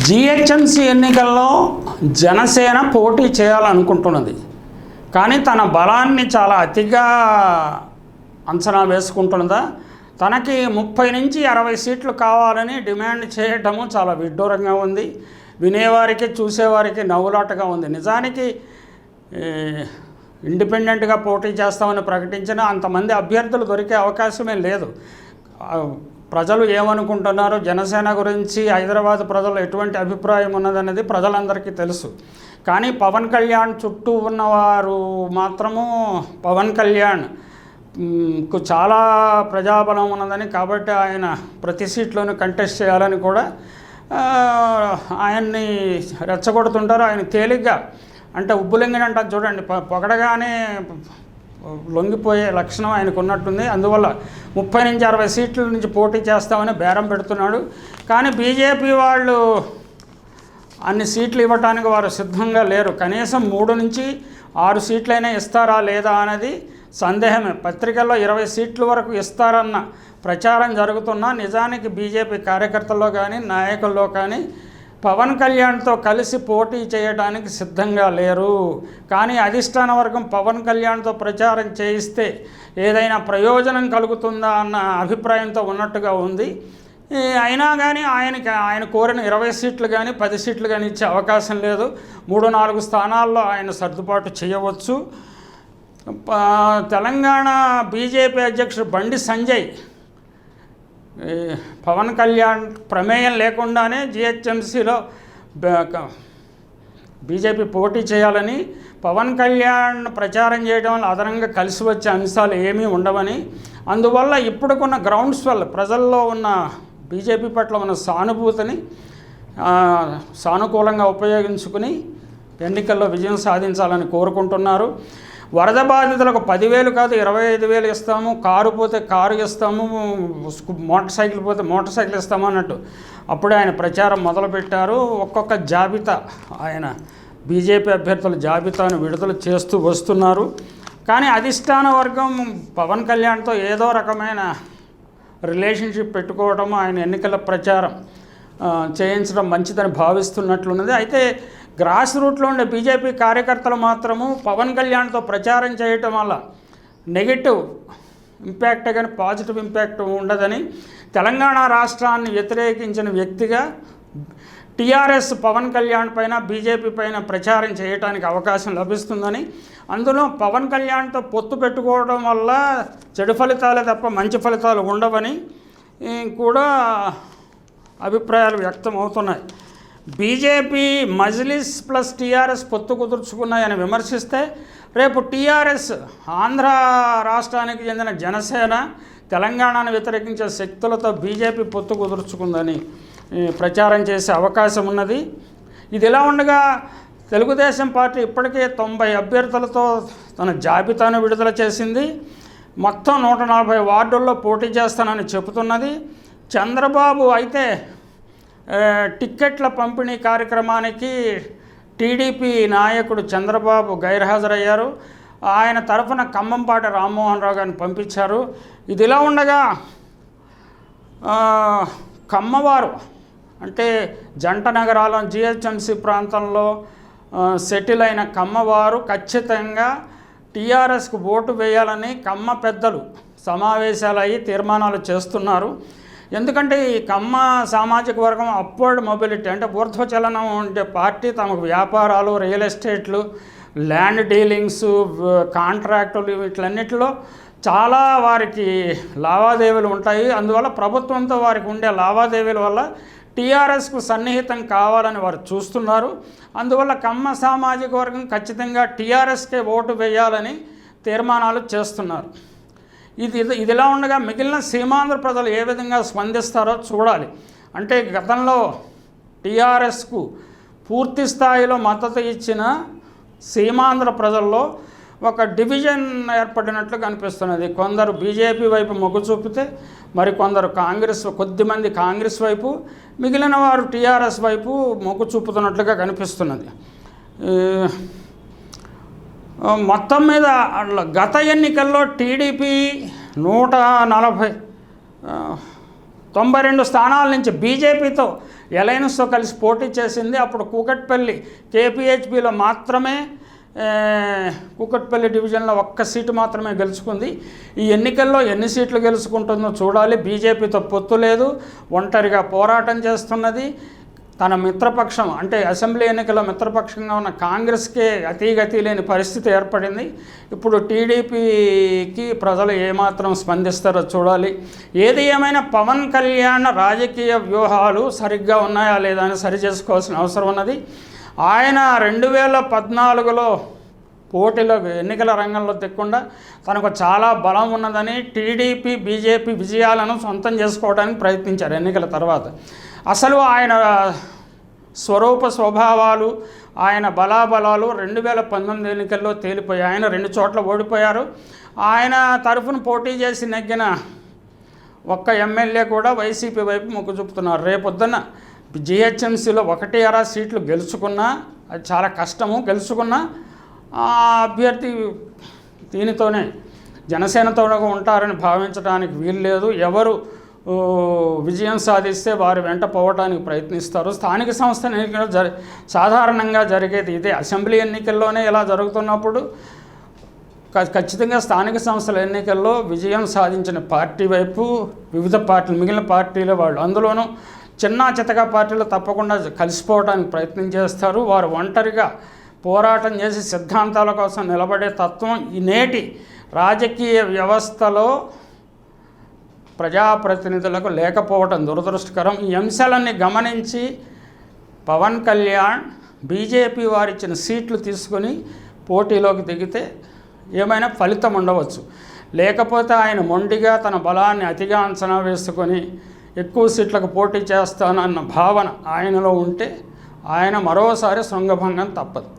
GHMC ఎన్నికల్లో జనసేన పోటీ చేయాలనుకుంటున్నది. కానీ తన బలాన్ని చాలా అతిగా అంచనా వేసుకుంటున్నదా? తనకి 30 నుంచి 60 సీట్లు కావాలని డిమాండ్ చేయటము చాలా విడ్డూరంగా ఉంది. వినేవారికి చూసేవారికి నవ్వులాటగా ఉంది. నిజానికి ఇండిపెండెంట్గా పోటీ చేస్తామని ప్రకటించిన అంతమంది అభ్యర్థులు దొరికే అవకాశమే లేదు. ప్రజలు ఏమనుకుంటున్నారు, జనసేన గురించి హైదరాబాద్ ప్రజలు ఎటువంటి అభిప్రాయం ఉన్నదనేది ప్రజలందరికీ తెలుసు. కానీ పవన్ కళ్యాణ్ చుట్టూ ఉన్నవారు మాత్రము పవన్ కళ్యాణ్కు చాలా ప్రజాబలం ఉన్నదని, కాబట్టి ఆయన ప్రతి సీట్లోనూ కంటెస్ట్ చేయాలని కూడా ఆయన్ని రెచ్చగొడుతుంటారు. ఆయన తేలిగ్గా అంటే ఉబ్బులింగని అంటారు చూడండి, పొగడగానే లొంగిపోయే లక్షణం ఆయనకు ఉన్నట్టుంది. అందువల్ల 30 నుంచి 60 సీట్ల నుంచి పోటీ చేస్తామని బేరం పెడుతున్నాడు. కానీ బీజేపీ వాళ్ళు అన్ని సీట్లు ఇవ్వడానికి వారు సిద్ధంగా లేరు. కనీసం 3 నుంచి 6 సీట్లైనా ఇస్తారా లేదా అనేది సందేహమే. పత్రికల్లో 20 సీట్ల వరకు ఇస్తారన్న ప్రచారం జరుగుతున్నా నిజానికి బీజేపీ కార్యకర్తల్లో కానీ నాయకుల్లో కానీ పవన్ కళ్యాణ్తో కలిసి పోటీ చేయడానికి సిద్ధంగా లేరు. కానీ అధిష్టాన వర్గం పవన్ కళ్యాణ్తో ప్రచారం చేయిస్తే ఏదైనా కలుగుతుందా అన్న అభిప్రాయంతో ఉన్నట్టుగా ఉంది. అయినా కానీ ఆయన కోరిన 20 సీట్లు కానీ 10 సీట్లు కానీ ఇచ్చే అవకాశం లేదు. 3-4 స్థానాల్లో ఆయన సర్దుబాటు చేయవచ్చు. తెలంగాణ బీజేపీ అధ్యక్షుడు బండి సంజయ్ పవన్ కళ్యాణ్ ప్రమేయం లేకుండానే జిహెచ్ఎంసీలో బీజేపీ పోటీ చేయాలని, పవన్ కళ్యాణ్ ప్రచారం చేయడం వల్ల అదనంగా కలిసి వచ్చే అంశాలు ఏమీ ఉండవని, అందువల్ల ఇప్పుడుకున్న గ్రౌండ్ స్వెల్ ప్రజల్లో ఉన్న బీజేపీ పట్ల ఉన్న సానుభూతిని సానుకూలంగా ఉపయోగించుకుని ఎన్నికల్లో విజయం సాధించాలని కోరుకుంటున్నారు. వరద బాధితులకు 10,000 కాదు 25,000 ఇస్తాము, కారు పోతే కారు ఇస్తాము, మోటార్ సైకిల్ పోతే మోటార్ సైకిల్ ఇస్తాము అన్నట్టు అప్పుడే ఆయన ప్రచారం మొదలుపెట్టారు. ఒక్కొక్క జాబితా ఆయన బీజేపీ అభ్యర్థుల జాబితాను విడుదల చేస్తూ వస్తున్నారు. కానీ అధిష్టాన వర్గం పవన్ కళ్యాణ్తో ఏదో రకమైన రిలేషన్షిప్ పెట్టుకోవడము, ఆయన ఎన్నికల ప్రచారం చేయించడం మంచిదని భావిస్తున్నట్లున్నది. అయితే గ్రాస్ రూట్లో ఉండే బీజేపీ కార్యకర్తలు మాత్రము పవన్ కళ్యాణ్తో ప్రచారం చేయటం వల్ల నెగిటివ్ ఇంపాక్ట్ కానీ పాజిటివ్ ఇంపాక్ట్ ఉండదని, తెలంగాణ రాష్ట్రాన్ని వ్యతిరేకించిన వ్యక్తిగా టీఆర్ఎస్ పవన్ కళ్యాణ్ పైన బీజేపీ పైన ప్రచారం చేయడానికి అవకాశం లభిస్తుందని, అందులో పవన్ కళ్యాణ్తో పొత్తు పెట్టుకోవడం వల్ల చెడు ఫలితాలే తప్ప మంచి ఫలితాలు ఉండవని కూడా అభిప్రాయాలు వ్యక్తం అవుతున్నాయి. బీజేపీ మజ్లిస్ ప్లస్ టీఆర్ఎస్ పొత్తు కుదుర్చుకున్నాయని విమర్శిస్తే, రేపు టీఆర్ఎస్ ఆంధ్ర రాష్ట్రానికి చెందిన జనసేన తెలంగాణను వ్యతిరేకించే శక్తులతో బీజేపీ పొత్తు కుదుర్చుకుందని ప్రచారం చేసే అవకాశం ఉన్నది. ఇది ఇలా ఉండగా తెలుగుదేశం పార్టీ ఇప్పటికే 90 అభ్యర్థులతో తన జాబితాను విడుదల చేసింది. మొత్తం 140 వార్డుల్లో పోటీ చేస్తానని చెబుతున్నది. చంద్రబాబు అయితే టిక్కెట్ల పంపిణీ కార్యక్రమానికి టీడీపీ నాయకుడు చంద్రబాబు గైర్హాజరయ్యారు. ఆయన తరఫున ఖమ్మంపాటి రామ్మోహన్ రావు గారిని పంపించారు. ఇది ఇలా ఉండగా కమ్మవారు అంటే జంట నగరాల జిహెచ్ఎంసీ ప్రాంతంలో సెటిల్ అయిన కమ్మవారు ఖచ్చితంగా టీఆర్ఎస్కు ఓటు వేయాలని కమ్మ పెద్దలు సమావేశాలయ్యి తీర్మానాలు చేస్తున్నారు. ఎందుకంటే ఈ కమ్మ సామాజిక వర్గం అప్వర్డ్ మొబిలిటీ అంటే ఊర్ధ్వచలనం ఉండే పార్టీ. తమకు వ్యాపారాలు, రియల్ ఎస్టేట్లు, ల్యాండ్ డీలింగ్స్, కాంట్రాక్టులు వీటిలన్నిటిలో చాలా వారికి లావాదేవీలు ఉంటాయి. అందువల్ల ప్రభుత్వంతో వారికి ఉండే లావాదేవీల వల్ల టీఆర్ఎస్కు సన్నిహితం కావాలని వారు చూస్తున్నారు. అందువల్ల కమ్మ సామాజిక వర్గం ఖచ్చితంగా టీఆర్ఎస్కే ఓటు వేయాలని తీర్మానాలు చేస్తున్నారు. ఇదిలా ఉండగా మిగిలిన సీమాంధ్ర ప్రజలు ఏ విధంగా స్పందిస్తారో చూడాలి. అంటే గతంలో టీఆర్ఎస్కు పూర్తి స్థాయిలో మద్దతు ఇచ్చిన సీమాంధ్ర ప్రజల్లో ఒక డివిజన్ ఏర్పడినట్లు కనిపిస్తున్నది. కొందరు బీజేపీ వైపు మొగ్గు చూపితే మరికొందరు కొద్దిమంది కాంగ్రెస్ వైపు, మిగిలిన వారు టీఆర్ఎస్ వైపు మొగ్గు చూపుతున్నట్లుగా కనిపిస్తున్నది. మొత్తం మీద గత ఎన్నికల్లో టీడీపీ 92 స్థానాల నుంచి బీజేపీతో అలయన్స్తో కలిసి పోటీ చేసింది. అప్పుడు కూకట్పల్లి కేపీహెచ్బిలో మాత్రమే కూకట్పల్లి డివిజన్లో 1 సీటు మాత్రమే గెలుచుకుంది. ఈ ఎన్నికల్లో ఎన్ని సీట్లు గెలుచుకుంటుందో చూడాలి. బీజేపీతో పొత్తు లేదు, ఒంటరిగా పోరాటం చేస్తున్నది. తన మిత్రపక్షం అంటే అసెంబ్లీ ఎన్నికల్లో మిత్రపక్షంగా ఉన్న కాంగ్రెస్కే అతీగతి లేని పరిస్థితి ఏర్పడింది. ఇప్పుడు టీడీపీకి ప్రజలు ఏమాత్రం స్పందిస్తారో చూడాలి. ఏది ఏమైనా పవన్ కళ్యాణ్ రాజకీయ వ్యూహాలు సరిగ్గా ఉన్నాయా లేదా అని సరిచేసుకోవాల్సిన అవసరం ఉన్నది. ఆయన 2014లో పోటీలో ఎన్నికల రంగంలో తెక్కుండా తనకు చాలా బలం ఉన్నదని టీడీపీ బీజేపీ విజయాలను సొంతం చేసుకోవడానికి ప్రయత్నించారు ఎన్నికల తర్వాత. అసలు ఆయన స్వరూప స్వభావాలు, ఆయన బలాబలాలు 2019 ఎన్నికల్లో తేలిపోయాయి. ఆయన 2 చోట్ల ఓడిపోయారు. ఆయన తరఫున పోటీ చేసి నెగ్గిన ఒక్క ఎమ్మెల్యే కూడా వైసీపీ వైపు మొగ్గు చూపుతున్నారు. రేపొద్దున జిహెచ్ఎంసీలో 1-6 సీట్లు గెలుచుకున్నా అది చాలా కష్టము. గెలుచుకున్నా ఆ అభ్యర్థి దీనితోనే జనసేనతో ఉంటారని భావించడానికి వీలు లేదు. ఎవరు విజయం సాధిస్తే వారి వెంట పోవడానికి ప్రయత్నిస్తారు. స్థానిక సంస్థ ఎన్నికలు సాధారణంగా జరిగేది ఇదే. అసెంబ్లీ ఎన్నికల్లోనే ఇలా జరుగుతున్నప్పుడు ఖచ్చితంగా స్థానిక సంస్థల ఎన్నికల్లో విజయం సాధించిన పార్టీ వైపు వివిధ పార్టీలు మిగిలిన పార్టీల వాళ్ళు, అందులోనూ చిన్న చితక పార్టీలు తప్పకుండా కలిసిపోవడానికి ప్రయత్నం చేస్తారు. వారు ఒంటరిగా పోరాటం చేసి సిద్ధాంతాల కోసం నిలబడే తత్వం ఈ నేటి రాజకీయ వ్యవస్థలో ప్రజాప్రతినిధులకు లేకపోవడం దురదృష్టకరం. ఈ అంశాలన్నీ గమనించి పవన్ కళ్యాణ్ బీజేపీ వారిచ్చిన సీట్లు తీసుకొని పోటీలోకి దిగితే ఏమైనా ఫలితం ఉండవచ్చు. లేకపోతే ఆయన మొండిగా తన బలాన్ని అతిగా అంచనా వేసుకొని ఎక్కువ సీట్లకు పోటీ చేస్తానన్న భావన ఆయనలో ఉంటే ఆయన మరోసారి శృంగభంగం తప్పదు.